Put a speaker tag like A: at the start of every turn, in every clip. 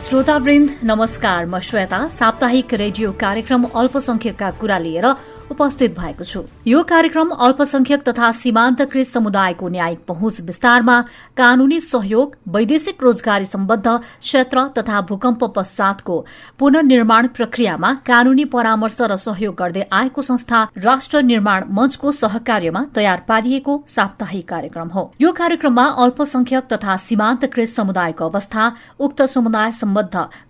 A: श्रोतावृन्द नमस्कार, म श्वेता साप्ताहिक रेडियो कार्यक्रम अल्पसंख्यकका कुरा लिएर उपस्थित भएको छु। यो कार्यक्रम अल्पसंख्यक तथा सीमान्तकृत समुदायको न्यायिक पहुँच विस्तारमा कानूनी सहयोग, वैदेशिक रोजगारी सम्बद्ध क्षेत्र तथा भूकम्प पश्चातको पुनर्निर्माण प्रक्रियामा कानूनी परामर्श र सहयोग गर्दै आएको संस्था राष्ट्र निर्माण मञ्चको सहकार्यमा तयार पारिएको साप्ताहिक कार्यक्रम हो। यो कार्यक्रममा अल्पसंख्यक तथा सीमान्तकृत समुदायको अवस्था, उक्त समुदाय सम्बद्ध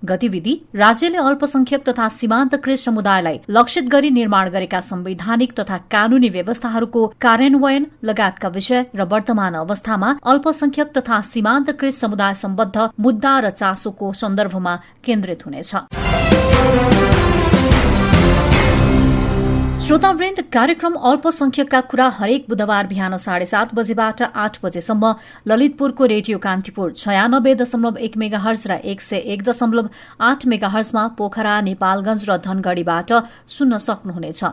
A: गतिविधि, राज्यले अल्पसंख्यक तथा सीमान्तकृत समुदायलाई लक्षित गरी निर्माण गरेका संवैधानिक तथा कानूनी व्यवस्थाहरूको कार्यान्वयन लगायतका विषय र वर्तमान अवस्थामा अल्पसंख्यक तथा सीमान्तकृत समुदाय सम्बद्ध मुद्दा र चासोको सन्दर्भमा केन्द्रित हुनेछ। श्रोतावृन्द, कार्यक्रम अल्पसंख्यकका कुरा हरेक बुधबार बिहान 7:30 बजेबाट 8 बजेसम्म ललितपुरको रेडियो कान्तिपुर 96.1 मेगाहर्ज र 101.8 मेगाहर्जमा पोखरा, नेपालगंज र धनगढ़ीबाट सुन्न सक्नुहुनेछ।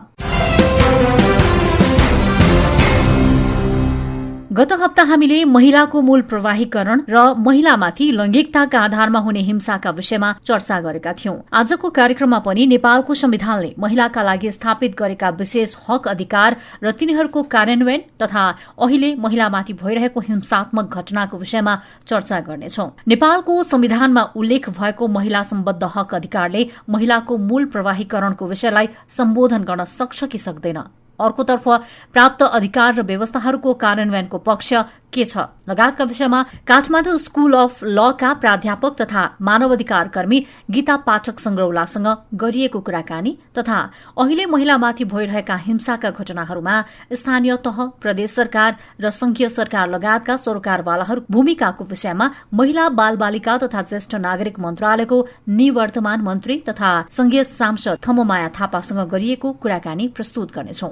A: गत हप्ता हामीले महिलाको मूल प्रवाहीकरण र महिलामाथि लैंगिकताका आधारमा हुने हिंसाका विषयमा चर्चा गरेका थियौं। आजको कार्यक्रममा पनि नेपालको संविधानले महिलाका लागि स्थापित गरेका विशेष हक अधिकार र तिनीहरूको कार्यान्वयन तथा अहिले महिलामाथि भइरहेको हिंसात्मक घटनाको विषयमा चर्चा गर्नेछौं। नेपालको संविधानमा उल्लेख भएको महिला सम्बद्ध हक अधिकारले महिलाको मूल प्रवाहीकरणको विषयलाई सम्बोधन गर्न सक्छ कि सक्दैन, अर्कोतर्फ प्राप्त अधिकार र व्यवस्थाहरूको कार्यान्वयनको पक्ष के छ लगायतका विषयमा काठमाडौँ स्कूल अफ लका प्राध्यापक तथा मानवाधिकार कर्मी गीता पाठक संग्रौलासँग गरिएको कुराकानी तथा अहिले महिलामाथि भइरहेका हिंसाका घटनाहरूमा स्थानीय तह, प्रदेश सरकार र संघीय सरकार लगायतका सरकारवालाहरू भूमिकाको विषयमा महिला, बाल बालिका तथा ज्येष्ठ नागरिक मन्त्रालयको निवर्तमान मन्त्री तथा संघीय सांसद थममाया थापासँग गरिएको कुराकानी प्रस्तुत गर्नेछौं।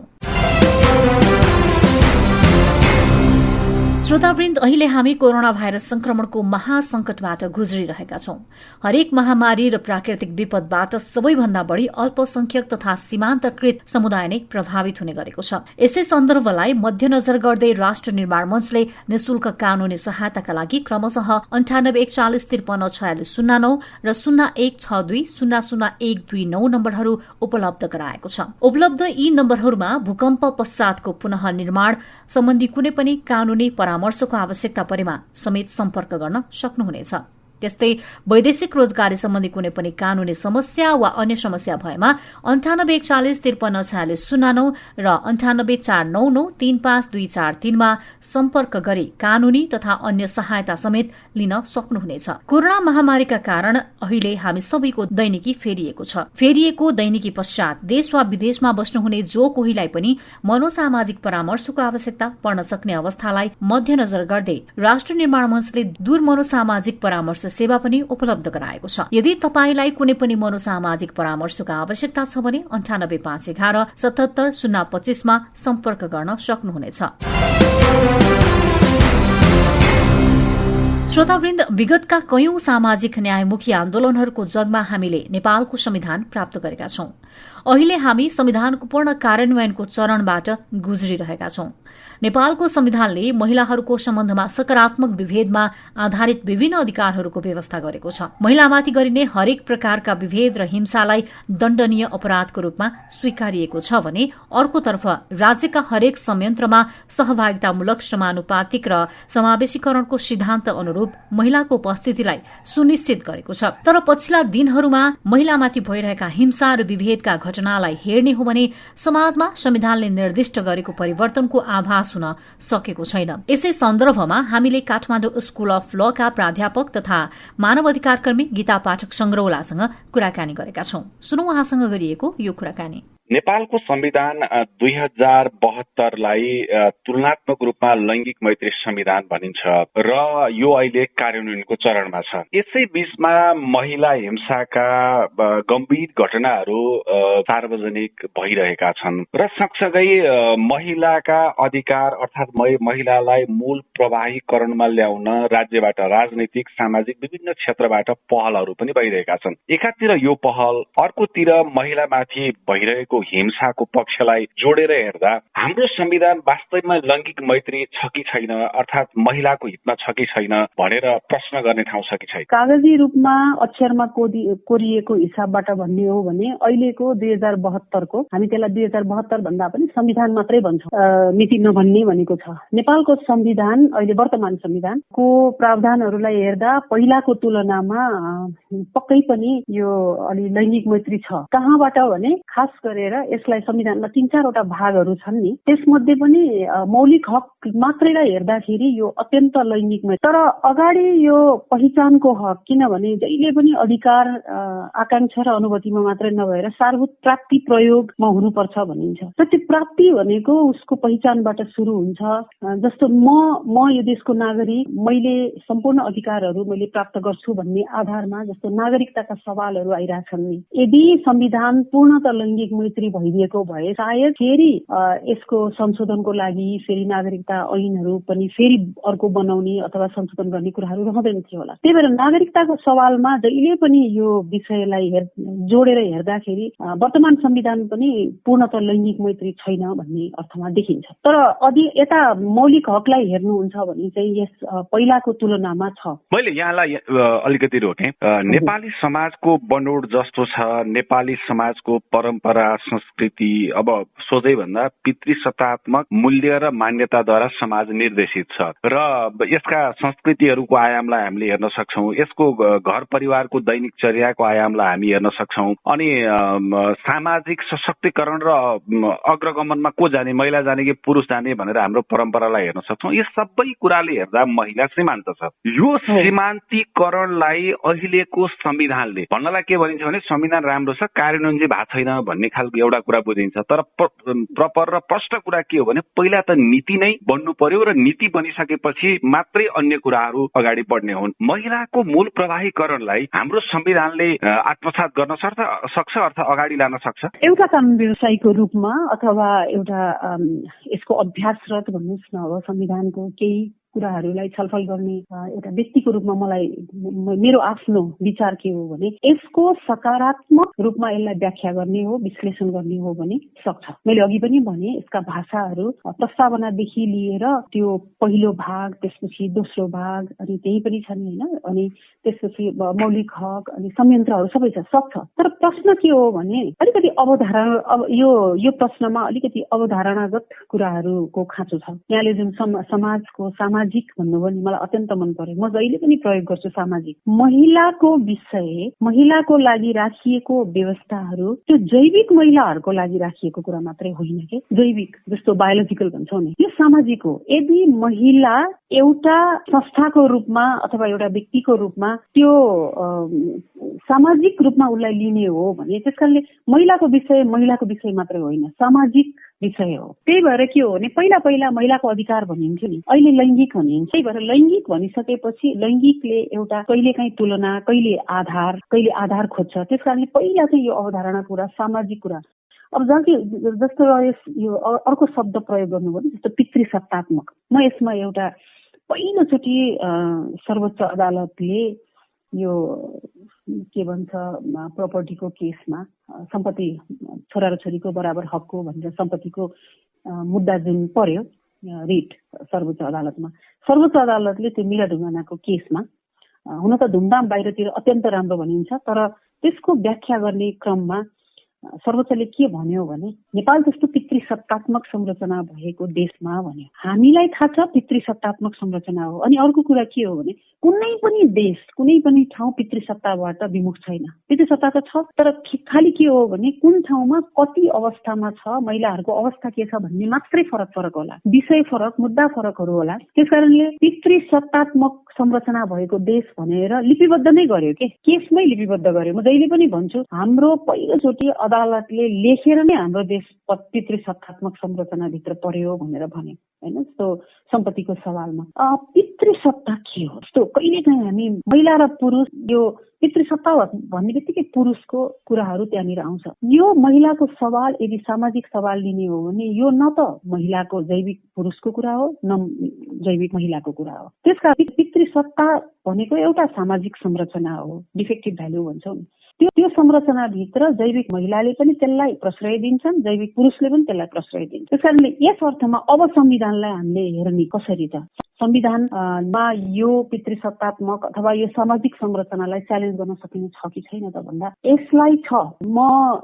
A: श्रोतावृन्द, अहिले हामी कोरोना भाइरस संक्रमणको महासंकटबाट गुज्रिरहेका छौं। हरेक महामारी र प्राकृतिक विपदबाट सबैभन्दा बढ़ी अल्पसंख्यक तथा सीमान्तकृत समुदाय नै प्रभावित हुने गरेको छ। यसै सन्दर्भलाई मध्यनजर गर्दै राष्ट्र निर्माण मञ्चले निशुल्क कानूनी सहायताका लागि क्रमशः 9815534609 र 0162000129 नम्बरहरू उपलब्ध गराएको छ। उपलब्ध यी नम्बरहरूमा भूकम्प पश्चातको पुनः निर्माण सम्बन्धी कुनै पनि कानूनी परामर्शको आवश्यकता परेमा समेत सम्पर्क गर्न सक्नुहुनेछ। त्यस्तै वैदेशिक रोजगारी सम्बन्धी कुनै पनि कानूनी समस्या वा अन्य समस्या भएमा 9841534609 र 9849935243 मा सम्पर्क गरी कानूनी तथा अन्य सहायता समेत लिन सक्नुहुनेछ। कोरोना महामारीका कारण अहिले हामी सबैको दैनिकी फेरिएको छ। फेरिएको दैनिकी पश्चात देश वा विदेशमा बस्नुहुने जो कोहीलाई पनि मनोसामाजिक परामर्शको आवश्यकता पर्न सक्ने अवस्थालाई मध्यनजर गर्दै राष्ट्र निर्माण मञ्चले दूर मनोसामाजिक परामर्श सेवा पनि उपलब्ध गराएको छ। यदि तपाईलाई कुनै पनि मनोसामाजिक परामर्शको आवश्यकता छ भने 98511 77025 मा सम्पर्क गर्न सक्नुहुनेछ। श्रोतावृन्द, विगतका कयौं सामाजिक न्यायमुखी आन्दोलनहरूको जगमा हामीले नेपालको संविधान प्राप्त गरेका छौं। अहिले हामी संविधानको पूर्ण कार्यान्वयनको चरणबाट गुज्रिरहेका छौं। नेपालको संविधानले महिलाहरूको सम्बन्धमा सकारात्मक विभेदमा आधारित विभिन्न अधिकारहरूको व्यवस्था गरेको छ। महिलामाथि गरिने हरेक प्रकारका विभेद र हिंसालाई दण्डनीय अपराधको रूपमा स्वीकारिएको छ भने अर्कोतर्फ राज्यका हरेक संयन्त्रमा सहभागितामूलक, समानुपातिक र समावेशीकरणको सिद्धान्त अनुरूप महिलाको उपस्थितिलाई सुनिश्चित गरेको छ। तर पछिल्ला दिनहरूमा महिलामाथि भइरहेका हिंसा र विभेदका घटनालाई हेर्ने हो भने समाजमा संविधानले निर्दिष्ट गरेको परिवर्तनको आभास हुन सकेको छैन। यसै सन्दर्भमा हामीले काठमाडौँ स्कूल अफ लका प्राध्यापक तथा मानवाधिकार कर्मी गीता पाठक संग्रौलासँग कुराकानी गरेका छौं। सुनौ उहाँसँग गरिएको यो कुराकानी।
B: नेपालको संविधान 2072 लाई तुलनात्मक रूपमा लैंगिक मैत्री संविधान भनिन्छ र यो अहिले कार्यान्वयनको चरणमा छ। यसै बीचमा महिला हिंसाका गम्भीर घटनाहरू सार्वजनिक भइरहेका छन् र सँगसँगै महिलाका अधिकार अर्थात् महिलालाई मूल प्रवाहीकरणमा ल्याउन राज्यबाट राजनीतिक, सामाजिक विभिन्न क्षेत्रबाट पहलहरू पनि भइरहेका छन्। एकातिर यो पहल, अर्कोतिर महिलामाथि भइरहेको भएको हिंसाको पक्षलाई जोडेर हेर्दा हाम्रो संविधान वास्तवमा लैंगिक मैत्री छ कि छैन, अर्थात् महिलाको हितमा छ कि छैन भनेर प्रश्न गर्ने ठाउँ छ कि छैन?
C: कागजी रूपमा अक्षरमा कोरिएको हिसाबबाट भन्ने हो भने अहिलेको 2072 को, हामी त्यसलाई 2072 भन्दा पनि संविधान मात्रै भन्छौँ, नीति नभन्ने भनेको छ। नेपालको संविधान, अहिले वर्तमान संविधानको प्रावधानहरूलाई हेर्दा पहिलाको तुलनामा पक्कै पनि यो अलि लैंगिक मैत्री छ। कहाँबाट भने खास गरेर यसलाई संविधानमा 3-4वटा भागहरू छन् नि, त्यसमध्ये पनि मौलिक हक मात्रैलाई हेर्दाखेरि यो अत्यन्त लैंगिक मैत्री। तर अगाडि यो पहिचानको हक, किनभने जहिले पनि अधिकार आकांक्षा र अनुभूतिमा मात्रै नभएर सार्वभौम प्राप्ति प्रयोगमा हुनुपर्छ भनिन्छ। र त्यो प्राप्ति भनेको उसको पहिचानबाट सुरु हुन्छ। जस्तो म यो देशको नागरिक, मैले सम्पूर्ण अधिकारहरू मैले प्राप्त गर्छु भन्ने आधारमा जस्तो नागरिकताका सवालहरू आइरहेछन् नि, यदि संविधान पूर्णतः लैंगिक मैत्री भइदिएको भए सायद फेरि यसको संशोधनको लागि फेरि नागरिकता ऐनहरू पनि फेरि अर्को बनाउने अथवा संशोधन गर्ने कुराहरू रहँदैन थियो होला। त्यही भएर नागरिकताको सवालमा जहिले पनि यो विषयलाई जोडेर हेर्दाखेरि वर्तमान संविधान पनि पूर्णतः लैंगिक मैत्री छैन भन्ने अर्थमा देखिन्छ। तर यता मौलिक हकलाई हेर्नुहुन्छ भने चाहिँ यस पहिलाको तुलनामा छ।
B: मैले यहाँलाई अलिकति रोकेँ। नेपाली समाजको बनोट जस्तो छ, नेपाली समाजको परम्परा संस्कृति अब सोझै भन्दा पितृसत्तात्मक मूल्य र मान्यताद्वारा समाज निर्देशित छ र यसका संस्कृतिहरूको आयामलाई हामीले हेर्न सक्छौँ, यसको घर परिवारको दैनिक चर्याको आयामलाई हामी हेर्न सक्छौँ, अनि सामाजिक सशक्तिकरण र अग्रगमनमा को जाने, महिला जाने कि पुरुष जाने भनेर हाम्रो परम्परालाई हेर्न सक्छौँ। यस सबै कुराले हेर्दा महिला सीमान्त छ। यो सीमान्तीकरणलाई अहिलेको संविधानले, भन्नलाई के भनिन्छ भने संविधान राम्रो छ, कार्यान्वयन चाहिँ भएको छैन भन्ने खालको एउटा कुरा बुझिन्छ। तर प्रपर र प्रष्ट कुरा के हो भने पहिला त नीति नै बन्नु पर्यो र नीति बनिसकेपछि मात्रै अन्य कुराहरू अगाडि बढ्ने हुन्। महिलाको मूल प्रवाहीकरणलाई हाम्रो संविधानले आत्मसात गर्न सक्छ अथवा अगाडि लान सक्छ।
C: एउटा कानुन व्यवसायीको रूपमा अथवा एउटा यसको अभ्यासरत भन्नुहोस् न, अब संविधानको केही कुराहरूलाई छलफल गर्ने एउटा व्यक्तिको रूपमा मलाई मेरो आफ्नो विचार के हो भने यसको सकारात्मक रूपमा यसलाई व्याख्या गर्ने हो, विश्लेषण गर्ने हो भने सक्छ। मैले अघि पनि भने यसका भाषाहरू प्रस्तावनादेखि लिएर त्यो पहिलो भाग, त्यसपछि दोस्रो भाग, अनि त्यही पनि छन् होइन, अनि त्यसपछि मौलिक हक अनि संयन्त्रहरू सबै छ, सक्छ। तर प्रश्न के हो भने अलिकति अवधारणा, अब यो प्रश्नमा अलिकति अवधारणागत कुराहरूको खाँचो छ। यहाँले जुन समाजको सामाजिक भन्नुभयो नि, मलाई अत्यन्त मन पर्यो। म जहिले पनि प्रयोग गर्छु सामाजिक। महिलाको विषय, महिलाको लागि राखिएको व्यवस्थाहरू त्यो जैविक महिलाहरूको लागि राखिएको कुरा मात्रै होइन के, जैविक जस्तो बायोलोजिकल भन्छौँ नि, यो सामाजिक हो। यदि महिला एउटा संस्थाको रूपमा अथवा एउटा व्यक्तिको रूपमा त्यो सामाजिक रूपमा उसलाई लिने हो भने त्यसकारणले महिलाको विषय मात्रै होइन, सामाजिक विषय हो। त्यही भएर के हो भने पहिला महिलाको अधिकार भनिन्थ्यो नि, अहिले लैंगिक भनिन्छ। त्यही भएर लैंगिक भनिसकेपछि लैंगिकले एउटा कहिलेकाहीँ तुलना, कहिले आधार खोज्छ। त्यसकारणले पहिला चाहिँ यो अवधारणा कुरा, सामाजिक कुरा। अब जस्तो यो अर्को शब्द प्रयोग गर्नुभयो जस्तो पितृसत्तात्मक, म यसमा एउटा पहिलोचोटि सर्वोच्च अदालतले यो के भन्छ प्रपर्टीको केसमा सम्पत्ति छोरा र छोरीको बराबर हकको भनेर सम्पत्तिको मुद्दा जुन पर्यो रिट सर्वोच्च अदालतमा, सर्वोच्च अदालतले त्यो मिला ढुङ्गानाको केसमा, हुन त धुमधाम बाहिरतिर अत्यन्त राम्रो भनिन्छ, तर त्यसको व्याख्या गर्ने क्रममा सर्वोच्चले के भन्यो भने नेपाल जस्तो पितृसत्तात्मक संरचना भएको देशमा भन्यो, हामीलाई थाहा छ पितृसत्तात्मक संरचना हो। अनि अर्को कुरा के हो भने कुनै पनि देश, कुनै पनि ठाउँ पितृसत्ताबाट विमुख छैन। पितृसत्ता त छ, तर खालि के हो भने कुन ठाउँमा कति अवस्थामा छ, महिलाहरूको अवस्था के छ भन्ने मात्रै फरक होला, विषय फरक, मुद्दा फरकहरू होला। त्यसकारणले पितृसत्तात्मक संरचना भएको देश भनेर लिपिबद्ध नै गर्यो के, केसमै लिपिबद्ध गर्यो। म जहिले पनि भन्छु हाम्रो पहिलोचोटि अदालतले लेखेर नै हाम्रो देश पितृसत्तात्मक संरचनाभित्र पर्यो भनेर भन्यो होइन। जस्तो सम्पत्तिको सवालमा पितृसत्ता के हो, जस्तो कहिलेकाहीँ हामी महिला र पुरुष, यो पितृसत्ता भन्ने बित्तिकै पुरुषको कुराहरू त्यहाँनिर आउँछ। यो महिलाको सवाल यदि सामाजिक सवाल लिने हो भने यो न त महिलाको जैविक पुरुषको कुरा हो, न जैविक महिलाको कुरा हो। त्यसकारण पितृसत्ता भनेको एउटा सामाजिक संरचना हो, डिफेक्टिभ भ्यालु भन्छौँ। त्यो संरचनाभित्र जैविक महिलाले पनि त्यसलाई प्रश्रय दिन्छन्, जैविक पुरुषले पनि त्यसलाई प्रश्रय दिन्छ। त्यसकारणले यस अर्थमा अब संविधानलाई हामीले हेर्ने कसरी त? संविधानमा यो पितृसत्तात्मक अथवा यो सामाजिक संरचनालाई च्यालेन्ज गर्न सकिने छ कि छैन त भन्दा यसलाई छ। म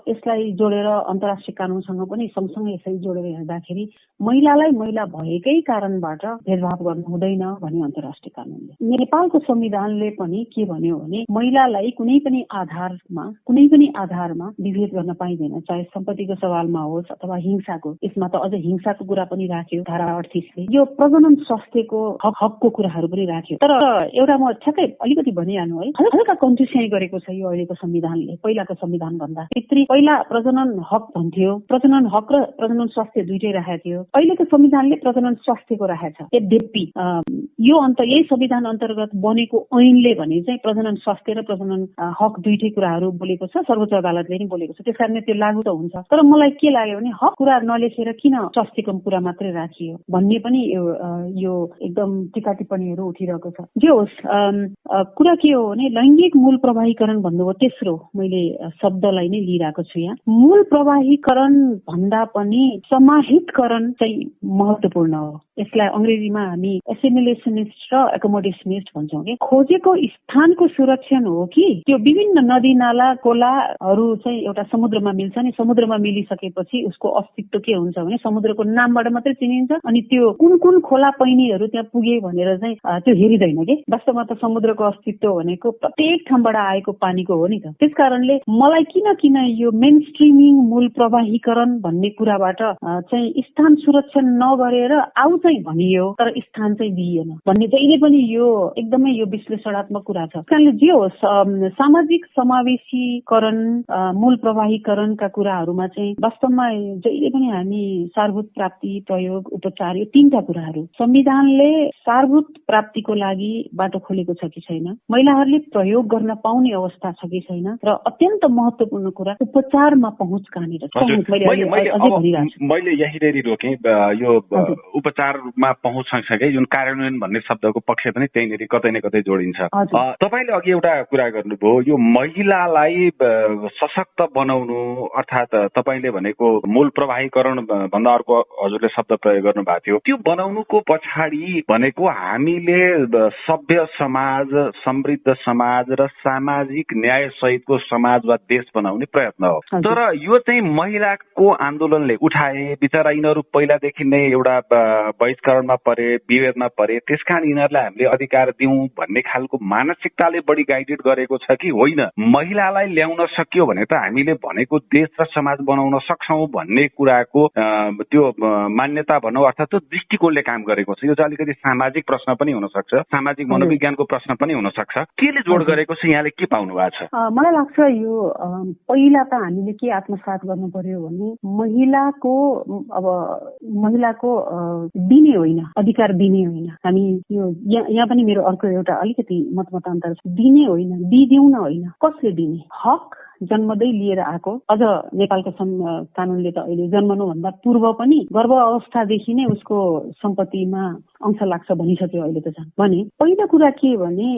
C: यसलाई जोडेर अन्तर्राष्ट्रिय कानूनसँग पनि सँगसँगै यसरी जोडेर हेर्दाखेरि महिलालाई महिला भएकै कारणबाट भेदभाव गर्नु हुँदैन भन्ने अन्तर्राष्ट्रिय कानूनले। नेपालको संविधानले पनि के भन्यो भने महिलालाई कुनै पनि आधारमा विभेद गर्न पाइँदैन, चाहे सम्पत्तिको सवालमा होस् अथवा हिंसाको। यसमा त अझ हिंसाको कुरा पनि राख्यो धारा 38ले। यो प्रजनन स्वास्थ्यको हकको कुराहरू पनि राख्यो। तर एउटा म ठ्याक्कै अलिकति भनिहाल्नु है, हल्का कन्फ्युसिङ गरेको छ यो अहिलेको संविधानले पहिलाको संविधान भन्दा। पहिला प्रजनन हक भन्थ्यो, प्रजनन हक र प्रजनन स्वास्थ्य दुइटै राखेको थियो। अहिलेको संविधानले प्रजनन स्वास्थ्यको राखेको छ। यद्यपि यही संविधान अन्तर्गत बनेको ऐनले भने चाहिँ प्रजनन स्वास्थ्य र प्रजनन हक दुइटै कुराहरू बोलेको छ, सर्वोच्च अदालतले नि बोलेको छ। त्यसकारण त्यो लागू त हुन्छ। तर मलाई के लाग्यो भने हक कुरा नलेखेर किन स्वास्थ्यको कुरा मात्रै राखियो भन्ने पनि यो एकदम टीका टिप्पणीहरू उठिरहेको छ। जे होस्, कुरा के हो भने लैङ्गिक मूल प्रवाहीकरण भन्नुभयो, तेस्रो मैले शब्दलाई नै लिइरहेको छु यहाँ। मूल प्रवाहीकरण भन्दा पनि समाहितकरण चाहिँ महत्त्वपूर्ण हो। यसलाई अंग्रेजीमा हामी एसिमिलेसनिस्ट र एकोमोडेसनिस्ट भन्छौँ कि खोजेको स्थानको सुरक्षण हो कि त्यो विभिन्न नदी नाला खोलाहरू चाहिँ एउटा समुद्रमा मिल्छ नि, समुद्रमा मिलिसकेपछि उसको अस्तित्व के हुन्छ भने समुद्रको नामबाट मात्रै चिनिन्छ, अनि त्यो कुन कुन खोला पैनीहरू त्यहाँ पुगे भनेर चाहिँ त्यो हेरिँदैन कि। वास्तवमा त समुद्रको अस्तित्व भनेको प्रत्येक ठाउँबाट आएको पानीको हो नि त। त्यसकारणले मलाई किन यो मेन स्ट्रिमिङ मूल प्रवाहीकरण भन्ने कुराबाट चाहिँ स्थान सुरक्षण नगरेर आउ चाहिँ भनियो तर स्थान चाहिँ दिइएन भन्ने जहिले पनि यो एकदमै यो विश्लेषणात्मक कुरा छ। त्यसकारणले जे होस्, सामाजिक समावेशीकरण मूल प्रवाहीकरणका कुराहरूमा चाहिँ वास्तवमा जहिले पनि हामी सारभूत प्राप्ति, प्रयोग, उपचार यो तीनटा कुराहरू संविधानले सारभूत प्राप्तिको लागि बाटो खोलेको छ कि छैन, महिलाहरूले प्रयोग गर्न पाउने अवस्था छ कि छैन, र अत्यन्त महत्त्वपूर्ण कुरा उपचारमा पहुँच कहाँनिर छ।
B: मैले यहीँनेरि रोकेँ, यो उपचारमा पहुँच सँगसँगै जुन कार्यान्वयन भन्ने शब्दको पक्ष पनि त्यहीँनेरि कतै न कतै जोडिन्छ। तपाईँले अघि एउटा कुरा गर्नुभयो, यो महिलालाई सशक्त बनाउनु, अर्थात् तपाईँले भनेको मूल प्रवाहीकरण भन्दा अर्को हजुरले शब्द प्रयोग गर्नु भएको थियो, त्यो बनाउनुको पछाडि भनेको हामीले सभ्य समाज, समृद्ध समाज र सामाजिक न्याय सहितको समाज वा देश बनाउने प्रयत्न हो। तर यो चाहिँ महिलाको आन्दोलनले उठाए, बिचरा यिनीहरू पहिलादेखि नै एउटा बहिष्करणमा परे, विभेदमा परे, त्यसकारण यिनीहरूलाई हामीले अधिकार दिउँ भन्ने खालको मानसिकताले बढी गाइडेड गरेको छ कि होइन महिलालाई ल्याउन सकियो भने त हामीले भनेको देश र समाज बनाउन सक्छौँ भन्ने कुराको त्यो मान्यता भनौँ, अर्थात् त्यो दृष्टिकोणले काम गरेको छ। यो चाहिँ अलिकति सामाजिक प्रश्न पनि हुन सक्छ, सामाजिक मनोविज्ञानको प्रश्न पनि हुन सक्छ। केले जोड गरेको छ, यहाँले के पाउनु भएको छ?
C: मलाई लाग्छ यो पहिला त हामीले के आत्मसात गर्नु पर्यो भने महिलाको दिने होइन, अधिकार दिने होइन। हामी यो यहाँ पनि मेरो अर्को एउटा अलिकति मतमतान्तर छ। दिने होइन, दिदिउँ न होइन, कसले दिने? हक जन्मदै लिएर आएको, अझ नेपालको कानूनले त अहिले जन्मनुभन्दा पूर्व पनि गर्भ अवस्थादेखि नै उसको सम्पत्तिमा अंश लाग्छ भनिसक्यो अहिले त। भने पहिलो कुरा के भने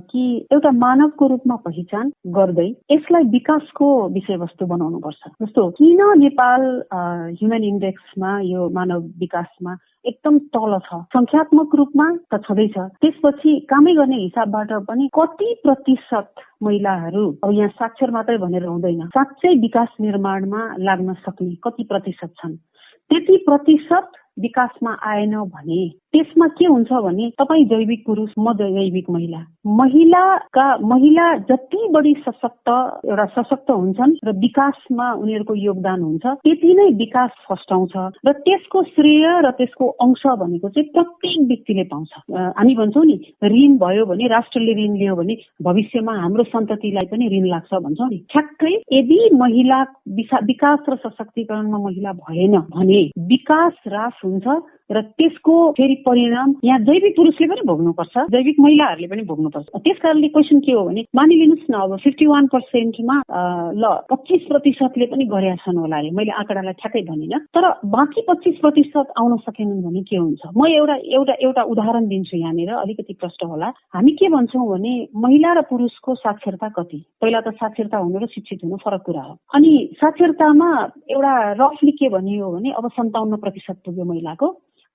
C: कि एउटा मानवको रूपमा पहिचान गर्दै यसलाई विकासको विषयवस्तु बनाउनुपर्छ। जस्तो किन नेपाल ह्युमन इन्डेक्समा यो मानव विकासमा एकदम तल छ, संख्यात्मक रूपमा त छँदैछ, त्यसपछि कामै गर्ने हिसाबबाट पनि कति प्रतिशत महिलाहरू, अब यहाँ साक्षर मात्रै भनेर हुँदैन, साँच्चै विकास निर्माणमा लाग्न सक्ने कति प्रतिशत छन्, त्यति प्रतिशत विकासमा आएन भने त्यसमा के हुन्छ भने तपाईँ जैविक पुरुष, म जैविक महिला, महिला जति बढी सशक्त हुन्छन् र विकासमा उनीहरूको योगदान हुन्छ त्यति नै विकास फस्टाउँछ र त्यसको श्रेय र त्यसको अंश भनेको चाहिँ प्रत्येक व्यक्तिले पाउँछ। हामी भन्छौँ नि ऋण भयो भने, राष्ट्रले ऋण लियो भने भविष्यमा हाम्रो सन्ततिलाई पनि ऋण लाग्छ भन्छौँ नि। ठ्याक्कै यदि महिला विकास र सशक्तिकरणमा महिला भएन भने विकास ह्रास हुन्छ र त्यसको फेरि परिणाम यहाँ जैविक पुरुषले पनि भोग्नुपर्छ, जैविक महिलाहरूले पनि भोग्नुपर्छ। त्यस कारणले क्वेसन के हो भने मानिलिनुहोस् न अब 51%मा ल 25%ले पनि गरेका छन् होला अरे, मैले आँकडालाई ठ्याक्कै भनिनँ, तर बाँकी 25% आउन सकेनन् भने के हुन्छ? म एउटा उदाहरण दिन्छु यहाँनिर, अलिकति प्रष्ट होला। हामी के भन्छौँ भने महिला र पुरुषको साक्षरता कति? पहिला त साक्षरता हुनु र शिक्षित हुनु फरक कुरा हो। अनि साक्षरतामा एउटा रफली के भनियो भने अब 57% पुग्यो महिलाको,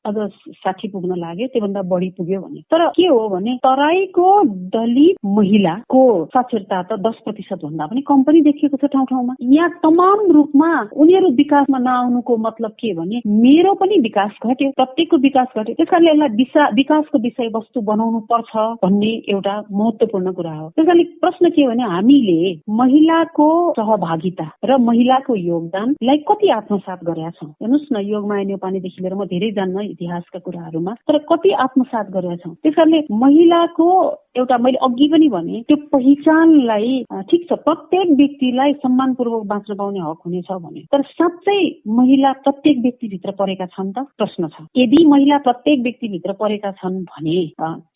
C: अझ 60 पुग्न लाग्यो, त्योभन्दा बढी पुग्यो भने। तर के हो भने तराईको दलित महिलाको साक्षरता त 10% भन्दा पनि कम पनि देखिएको छ ठाउँ ठाउँमा। यहाँ तमाम रूपमा उनीहरू विकासमा नआउनुको मतलब के भने मेरो पनि विकास घट्यो, प्रत्येकको विकास घट्यो। त्यस कारणले यसलाई विकासको विषयवस्तु बनाउनु पर्छ भन्ने एउटा महत्त्वपूर्ण कुरा हो। त्यस कारणले प्रश्न के हो भने हामीले महिलाको सहभागिता र महिलाको योगदानलाई कति आत्मसात गरेका छौँ? हेर्नुहोस् न, योगमाया न्यौपानेदेखि लिएर म धेरै जान्न इतिहासका कुराहरूमा, तर कति आत्मसात गरेका छौँ। त्यसकारणले महिलाको एउटा मैले अघि पनि भने त्यो पहिचानलाई ठिक छ, प्रत्येक व्यक्तिलाई सम्मानपूर्वक बाँच्न पाउने हक हुनेछ भने, तर साँच्चै महिला प्रत्येक व्यक्तिभित्र परेका छन् त? प्रश्न छ। यदि महिला प्रत्येक व्यक्तिभित्र परेका छन् भने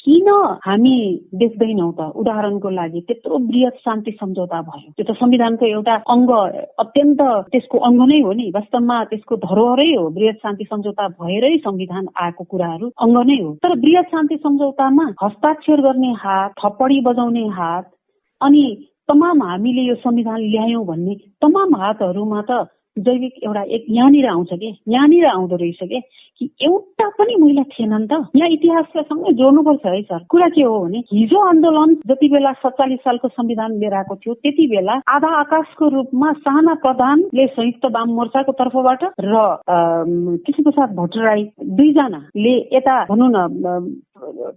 C: किन हामी देख्दैनौँ त? उदाहरणको लागि त्यत्रो बृहत शान्ति सम्झौता भयो, त्यो त संविधानको एउटा अङ्ग, अत्यन्त त्यसको अङ्ग नै हो नि, वास्तवमा त्यसको धरोहरै हो। बृहत शान्ति सम्झौता भएरै संविधान आएको कुराहरू अङ्ग नै हो। तर बृहत शान्ति सम्झौतामा हस्ताक्षर गर्ने हात, थप्पडी बजाउने हात, अनि तमाम हामीले यो संविधान ल्यायौँ भन्ने तमाम हातहरूमा त जैविक एउटा एक यहाँनिर आउँछ कि यहाँनिर आउँदो रहेछ कि एउटा पनि महिला थिएनन् त? यहाँ इतिहासलाई सँगै जोड्नुपर्छ है सर। कुरा के हो भने हिजो आन्दोलन जति बेला 47 सालको संविधान लिएर आएको थियो, त्यति बेला आधा आकाशको रूपमा साना प्रधानले संयुक्त वाम मोर्चाको तर्फबाट र कृष्णप्रसाद भट्टराई दुईजनाले यता भनौँ न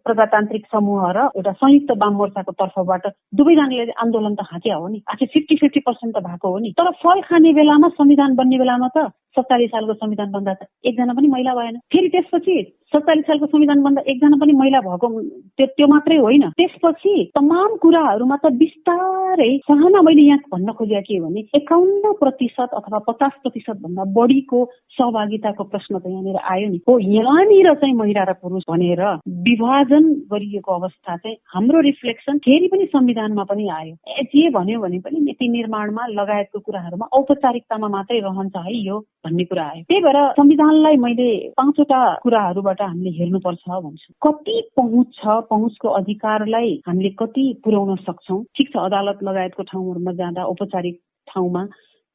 C: प्रजातान्त्रिक समूह र एउटा संयुक्त वाम मोर्चाको तर्फबाट दुवैजनाले आन्दोलन त हाँक्या हो नि। आखिर 50-50% त भएको हो नि। तर फल खाने बेलामा, संविधान बन्ने बेलामा त 47 सालको संविधान बन्दा त एकजना पनि महिला भएन। फेरि त्यसपछि 47 सालको संविधान बन्दा एकजना पनि महिला भएको त्यो मात्रै होइन, त्यसपछि तमाम कुराहरूमा त बिस्तारै सहना, मैले यहाँ भन्न खोजेको के भने 51% अथवा 50% भन्दा बढीको सहभागिताको प्रश्न त यहाँनिर आयो नि। हो, यहाँनिर चाहिँ महिला र पुरुष भनेर विभाजन गरिएको अवस्था चाहिँ हाम्रो रिफ्लेक्सन फेरि पनि संविधानमा पनि आयो। जे भन्यो भने पनि नीति निर्माणमा लगायतको कुराहरूमा औपचारिकतामा मात्रै रहन्छ है यो भन्ने कुरा आयो। त्यही भएर संविधानलाई मैले 5वटा कुराहरूबाट हामीले हेर्नुपर्छ भन्छु। कति पहुँच छ, पहुँचको अधिकारलाई हामीले कति पुर्याउन सक्छौँ? ठिक छ, अदालत लगायतको ठाउँहरूमा जाँदा औपचारिक ठाउँमा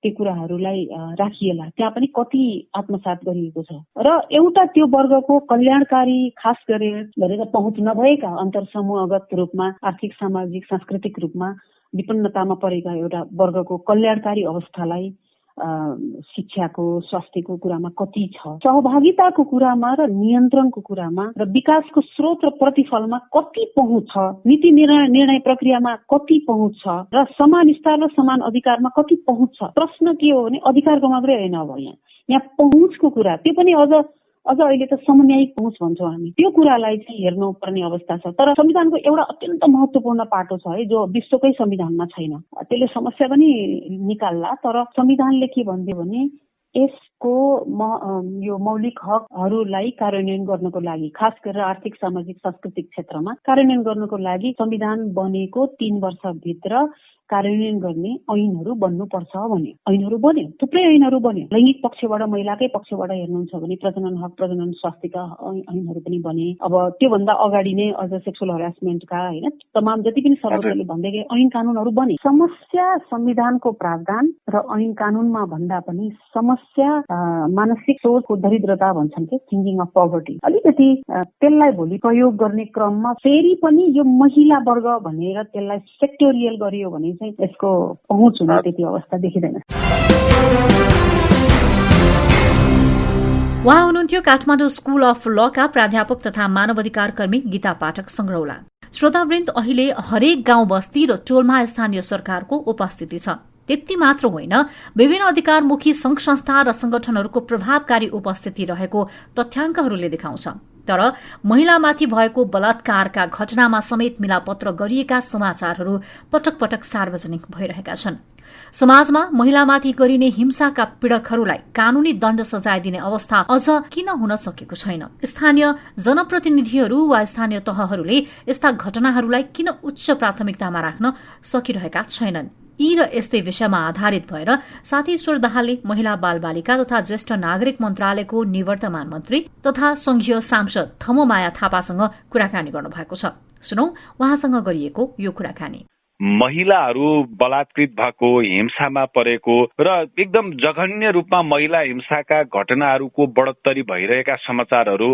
C: त्यो कुराहरूलाई राखिएला, त्यहाँ पनि कति आत्मसात गरिएको छ। र एउटा त्यो वर्गको कल्याणकारी, खास गरेर पहुँच नभएका अन्तर समूहगत रूपमा, आर्थिक, सामाजिक, सांस्कृतिक रूपमा विपन्नतामा परेका एउटा वर्गको कल्याणकारी अवस्थालाई शिक्षाको, स्वास्थ्यको कुरामा कति छ, सहभागिताको कुरामा र नियन्त्रणको कुरामा र विकासको स्रोत र प्रतिफलमा कति पहुँच छ, नीति निर्णय प्रक्रियामा कति पहुँच छ, र समान स्तर र समान अधिकारमा कति पहुँच छ। प्रश्न के हो भने अधिकारको मात्रै होइन, अब यहाँ पहुँचको कुरा, त्यो पनि अझ अहिले त समन्यायिक पहुँच भन्छौँ हामी, त्यो कुरालाई चाहिँ हेर्नु पर्ने अवस्था छ। तर संविधानको एउटा अत्यन्त महत्त्वपूर्ण पाटो छ है, जो विश्वकै संविधानमा छैन। त्यसले समस्या पनि निकाल्ला, तर संविधानले के भनिदियो भने यसको यो मौलिक हकहरूलाई कार्यान्वयन गर्नको लागि, खास गरेर आर्थिक, सामाजिक, सांस्कृतिक क्षेत्रमा कार्यान्वयन गर्नको लागि संविधान बनेको 3 वर्षभित्र कार्यान्वयन गर्ने ऐनहरू बन्नुपर्छ भन्यो। ऐनहरू बन्यो, थुप्रै ऐनहरू बन्यो। लैङ्गिक पक्षबाट, महिलाकै पक्षबाट हेर्नुहुन्छ भने प्रजनन हक, प्रजनन स्वास्थ्यका ऐनहरू पनि बने। अब त्योभन्दा अगाडि नै अझ सेक्सुअल हरासमेन्टका होइन तमाम जति पनि सर्वोच्चले भन्दै गए ऐन कानुनहरू बने। समस्या संविधानको प्रावधान र ऐन कानुनमा भन्दा पनि समस्या मानसिक सोचको दरिद्रता भन्छन् कि थिङ्किङ अफ पवर्टी, अलिकति त्यसलाई भोलि प्रयोग गर्ने क्रममा फेरि पनि यो महिला वर्ग भनेर त्यसलाई सेक्टोरियल गरियो भने यसको पहुँच हुने त्यति अवस्था देखिँदैन।
A: उहाँ हुनुहुन्थ्यो काठमाडौँ स्कुल अफ लका प्राध्यापक तथा मानवाधिकार कर्मी गीता पाठक संग्रौला। श्रोतावृन्द, अहिले हरेक गाउँ बस्ती र टोलमा स्थानीय सरकारको उपस्थिति छ। त्यति मात्र होइन, विभिन्न अधिकारमुखी संघ संस्था र संगठनहरूको प्रभावकारी उपस्थिति रहेको तथ्याङ्कहरूले देखाउँछ। तर महिलामाथि भएको बलात्कारका घटनामा समेत मिलापत्र गरिएका समाचारहरू पटक पटक सार्वजनिक भइरहेका छन्। समाजमा महिलामाथि गरिने हिंसाका पीड़कहरूलाई कानूनी दण्ड सजाय दिने अवस्था अझ किन हुन सकेको छैन? स्थानीय जनप्रतिनिधिहरू वा स्थानीय तहहरूले यस्ता घटनाहरूलाई किन उच्च प्राथमिकतामा राख्न सकिरहेका छैनन्? यी र यस्तै विषयमा आधारित भएर साथी ईश्वर दाहालले महिला बालबालिका तथा ज्येष्ठ नागरिक मन्त्रालयको निवर्तमान मन्त्री तथा संघीय सांसद थमोमाया थापासँग कुराकानी गर्नुभएको छ। सुनौ उहाँसँग गरिएको यो कुराकानी।
B: महिलाहरू बलात्कृत भएको, हिंसामा परेको र एकदम जघन्य रूपमा महिला हिंसाका घटनाहरूको बढोत्तरी भइरहेका समाचारहरू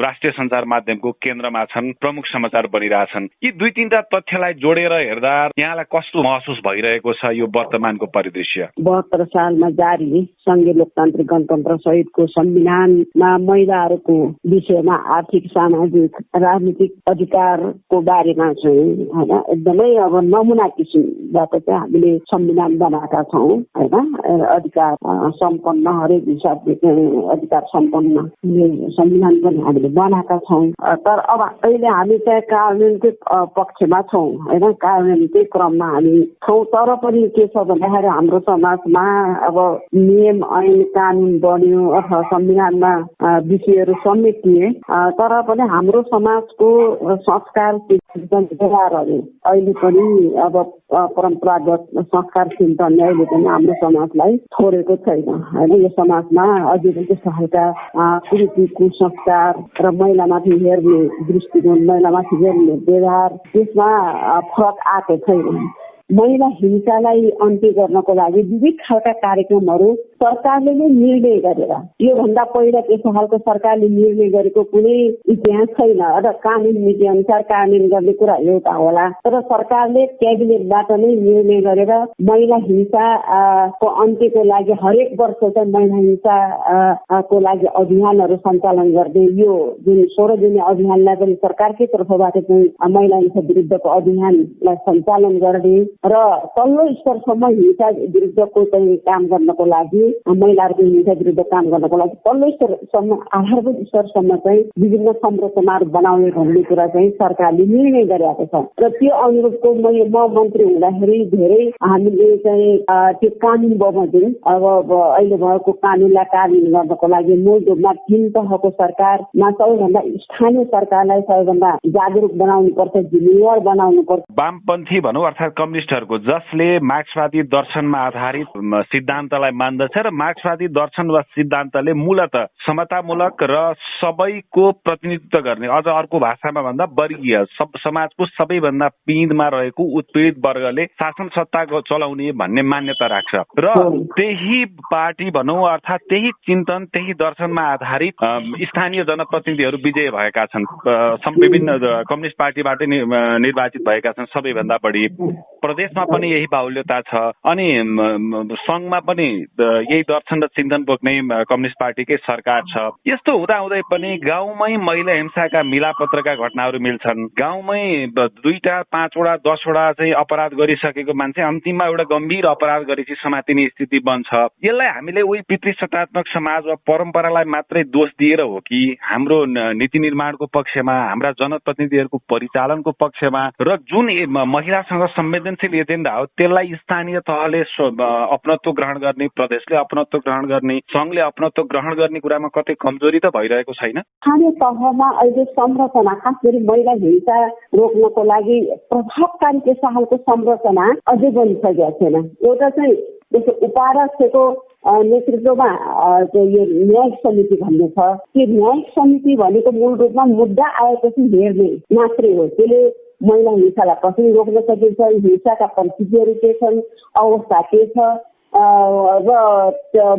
B: राष्ट्रिय सञ्चार माध्यमको केन्द्रमा छन्, प्रमुख समाचार बनिरहेछन्। यी दुई तीनटा तथ्यलाई जोडेर हेर्दा यहाँलाई कस्तो महसुस भइरहेको छ यो वर्तमानको परिदृश्य? 72
D: सालमा जारी संघीय लोकतान्त्रिक गणतन्त्र सहितको संविधानमा महिलाहरूको विषयमा आर्थिक, सामाजिक, राजनीतिक अधिकारको बारेमा चाहिँ हैन एकदमै अब नमुना किसिमबाट चाहिँ हामीले संविधान बनाएका छौँ हैन। अधिकार सम्पन्न हरेक हिसाबले अधिकार सम्पन्न संविधान पनि हामीले बनाएका छौँ। तर अब अहिले हामी चाहिँ कार्यान्वयनकै पक्षमा छौँ हैन, कार्यान्वयनकै क्रममा हामी छौँ। तर पनि के छ भन्दाखेरि हाम्रो समाजमा अब नियम ऐन कानुन बन्यो अथवा संविधानमा विषयहरू समेटिए, तर पनि हाम्रो समाजको संस्कार व्यवहारहरू अहिले पनि अब परम्परागत संस्कार चिन्तनले अहिले पनि हाम्रो समाजलाई छोडेको छैन हैन। यो समाजमा अझै पनि त्यस्तो खालका कुरीति, कुसंस्कार र महिलामाथि हेर्ने दृष्टिकोण, महिलामाथि हेर्ने व्यवहार त्यसमा फरक आएको छैन। महिला हिंसालाई अन्त्य गर्नको लागि विविध खालका कार्यक्रमहरू सरकारले नै निर्णय गरेर, योभन्दा पहिला त्यस्तो खालको सरकारले निर्णय गरेको कुनै इतिहास छैन। र कानुन नीति अनुसार कार्यान्वयन गर्ने कुरा एउटा होला, तर सरकारले क्याबिनेटबाट नै निर्णय गरेर महिला हिंसाको अन्त्यको लागि हरेक वर्ष चाहिँ महिला हिंसाको लागि अभियानहरू सञ्चालन गर्ने, यो जुन 16 दिने अभियानलाई पनि सरकारकै तर्फबाट चाहिँ महिला हिंसा विरुद्धको अभियानलाई सञ्चालन गर्ने र तल्लो स्तरसम्म हिंसा विरुद्धको चाहिँ काम गर्नको लागि, महिलाहरूको हिंसा विरुद्ध काम गर्नको लागि तल्लो स्तरसम्म, आधारभूत स्तरसम्म चाहिँ विभिन्न संरचनाहरू बनाउने भन्ने कुरा चाहिँ सरकारले निर्णय गरेको छ। र त्यो अनुरूपको म मन्त्री हुँदाखेरि धेरै हामीले चाहिँ त्यो कानुन बमोजिम अब अहिले भएको कानुनलाई कार्यान्वयन गर्नको लागि मूलरूपमा 3 तहको सरकारमा सबैभन्दा स्थानीय सरकारलाई सबैभन्दा जागरुक बनाउनु पर्छ, जिम्मेवार बनाउनु पर्छ।
B: वामपन्थी भनौँ अर्थात् कम्युनिस्टहरूको, जसले मार्क्सवादी दर्शनमा आधारित सिद्धान्तलाई मान्दछ र मार्क्सवादी दर्शन वा सिद्धान्तले मूलतः समतामूलक र सबैको प्रतिनिधित्व गर्ने, अझ अर्को भाषामा भन्दा वर्गीय, समाजको सबैभन्दा पिँधमा रहेको उत्पीडित वर्गले शासन सत्ता चलाउने भन्ने मान्यता राख्छ। र त्यही पार्टी भनौँ अर्थात् त्यही चिन्तन, त्यही दर्शनमा आधारित स्थानीय जनप्रतिनिधिहरू विजय भएका छन्। विभिन्न कम्युनिस्ट पार्टीबाट निर्वाचित भएका छन् सबैभन्दा बढी। प्रदेशमा पनि यही बाहुल्यता छ। अनि संघमा पनि यही दर्शन र चिन्तन बोक्ने कम्युनिस्ट पार्टीकै सरकार छ। यस्तो हुँदाहुँदै पनि गाउँमै महिला हिंसाका मिलापत्रका घटनाहरू मिल्छन्। गाउँमै 2टा 5वटा 10वटा चाहिँ अपराध गरिसकेको मान्छे अन्तिममा एउटा गम्भीर अपराध गरेपछि समातिने स्थिति बन्छ। यसलाई हामीले उही पितृसत्तात्मक समाज वा परम्परालाई मात्रै दोष दिएर हो कि हाम्रो नीति निर्माणको पक्षमा, हाम्रा जनप्रतिनिधिहरूको परिचालनको पक्षमा र जुन महिलासँग संवेदनशील एजेन्डा हो त्यसलाई स्थानीय तहले अपनत्व ग्रहण गर्ने, प्रदेशले अपनत्व ग्रहण गर्ने, संघले अपनत्व ग्रहण गर्ने कुरामा कतै कमजोरी त भइरहेको छैन?
D: स्थानीय तहमा अहिले संरचना, खास गरी महिला हिंसा रोक्नको लागि प्रभावकारी त्यस्तो खालको संरचना अझै बनिसकेको छैन। एउटा चाहिँ जस्तो उपाध्यक्षको नेतृत्वमा यो न्यायिक समिति भन्ने छ। त्यो न्यायिक समिति भनेको मूल रूपमा मुद्दा आएपछि हेर्ने मात्रै हो। त्यसले महिला हिंसालाई कसरी रोक्न सकिन्छ, हिंसाका परिस्थितिहरू के छन्, अवस्था के छ, र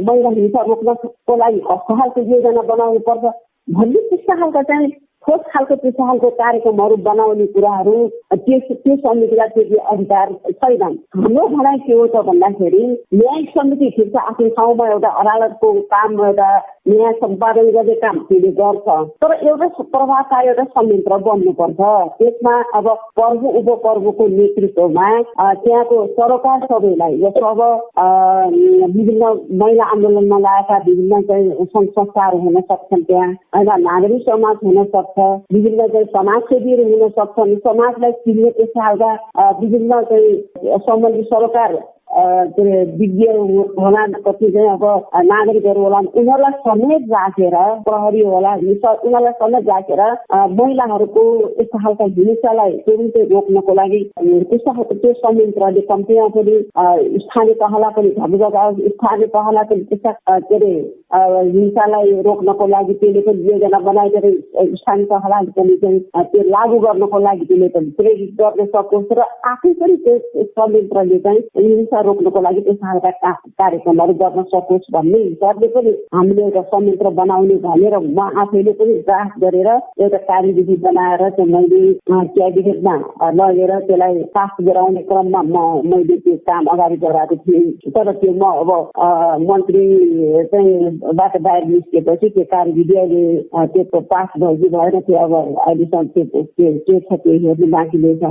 D: महिला हिंसा रोक्नको लागि कस्तो खालको योजना बनाउनु पर्छ भन्ने त्यस्ता खालका चाहिँ ठोस खालको त्यस्तो खालको कार्यक्रमहरू बनाउने कुराहरू त्यो समितिलाई त्यति अधिकार छैन। हाम्रो भनाइ के हो त भन्दाखेरि न्यायिक समिति ठिक छ, आफ्नो ठाउँमा एउटा अदालतको काम, एउटा न्याय सम्पादन गर्ने काम त्यसले गर्छ, तर एउटा प्रभावकारी एउटा संयन्त्र बन्नुपर्छ। त्यसमा अब पर्व उपपर्वको नेतृत्वमा त्यहाँको सरकार सबैलाई, जस्तो अब विभिन्न महिला आन्दोलनमा लागेका विभिन्न चाहिँ संस्थाहरू हुन सक्छन्, त्यहाँ होइन नागरिक समाज हुन सक्छ, विभिन्न चाहिँ समाजसेवीहरू हुन सक्छन्, समाजलाई चिन्ने त्यस्ता खालका विभिन्न चाहिँ सम्बन्धित सरकार विज्ञ होला, कति चाहिँ अब नागरिकहरू होला, उनीहरूलाई समेत राखेर प्रहरी होला, उनीहरूलाई समेत राखेर महिलाहरूको यस्ता खालका हिंसालाई तुरुन्तै रोक्नको लागि त्यो संयन्त्रले कम्तीमा पनि स्थानीय तहलाई पनि स्थानीय तहलाई पनि त्यस्ता के अरे हिंसालाई रोक्नको लागि त्यसले पनि योजना बनाएर स्थानीय तहलाई पनि त्यो लागू गर्नको लागि त्यसले पनि प्रेरित गर्न सकोस् र आफै पनि त्यो संयन्त्रले चाहिँ हिंसा रोक्नको लागि त्यस खालका कार्यक्रमहरू गर्न सकोस् भन्ने हिसाबले पनि हामीले एउटा संयन्त्र बनाउने भनेर म आफैले पनि ड्राफ्ट गरेर एउटा कार्यविधि बनाएर चाहिँ मैले क्याबिनेटमा लगेर त्यसलाई पास गराउने क्रममा मैले त्यो काम अगाडि बढाएको थिएँ। तर त्यो म अब मन्त्री चाहिँ बाट बाहिर निस्केपछि त्यो कार्यविधि अहिले त्यो पास भयो भएन, त्यो अब अहिलेसम्म के छ त्यो हेर्नु बाँकी नै छ।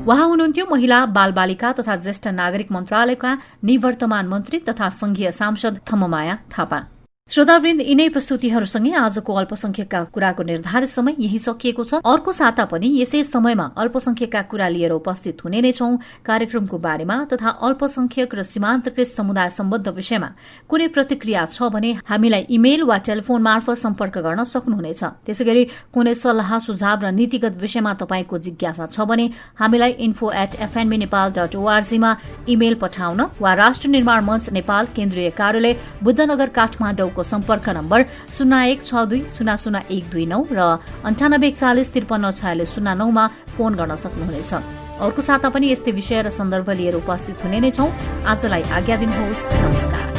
A: उहाँ हुनुहुन्थ्यो महिला बाल बालिका तथा ज्येष्ठ नागरिक मन्त्रालयका निवर्तमान मन्त्री तथा संघीय सांसद थम्ममाया थापा। श्रोतावृन्द, यिनै प्रस्तुतिहरूसँगै आजको अल्पसंख्यकका कुराको निर्धारित समय यही सकिएको छ। अर्को साता पनि यसै समयमा अल्पसंख्यकका कुरा लिएर उपस्थित हुने नै छौं। कार्यक्रमको बारेमा तथा अल्पसंख्यक र सीमान्तकृत समुदाय सम्बद्ध विषयमा कुनै प्रतिक्रिया छ भने हामीलाई इमेल वा टेलिफोन मार्फत सम्पर्क गर्न सक्नुहुनेछ। त्यसैगरी कुनै सल्लाह सुझाव र नीतिगत विषयमा तपाईको जिज्ञासा छ भने हामीलाई info@fnbnepal.org मा इमेल पठाउन वा राष्ट्र निर्माण मञ्च नेपाल केन्द्रीय कार्यालय बुद्धनगर काठमाडौँ को सम्पर्क नम्बर 0162000129 र 9841534609 मा फोन गर्न सक्नुहुनेछ। अर्को साता पनि यस्तै विषय र सन्दर्भ लिएर उपस्थित हुने नै छौं। आजलाई आज्ञा दिनुहोस्। नमस्कार।